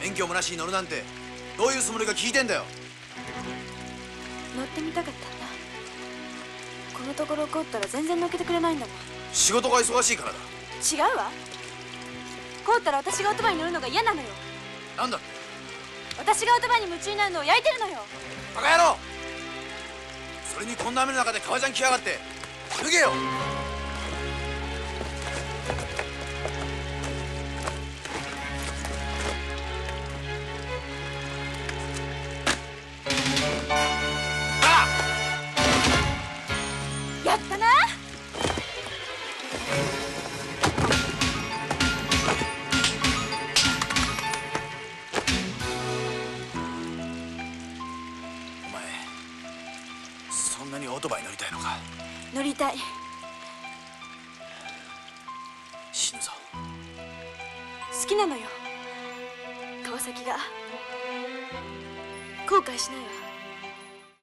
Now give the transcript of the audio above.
免許もなしに乗るなんてどういうつもりか聞いてんだよ。乗ってみたかったんだ。このところ怒ったら全然乗っけてくれないんだもん。仕事が忙しいからだ。違うわ。こうったら私がオートバイに乗るのが嫌なのよ。なんだって。私がオートバイに夢中になるのを焼いてるのよ。バカ野郎。それにこんな雨の中で革ジャン着やがって。脱げよ。やったな。お前そんなにオートバイ乗りたいのか。乗りたい。死ぬぞ。好きなのよ、川崎が。後悔しないわ。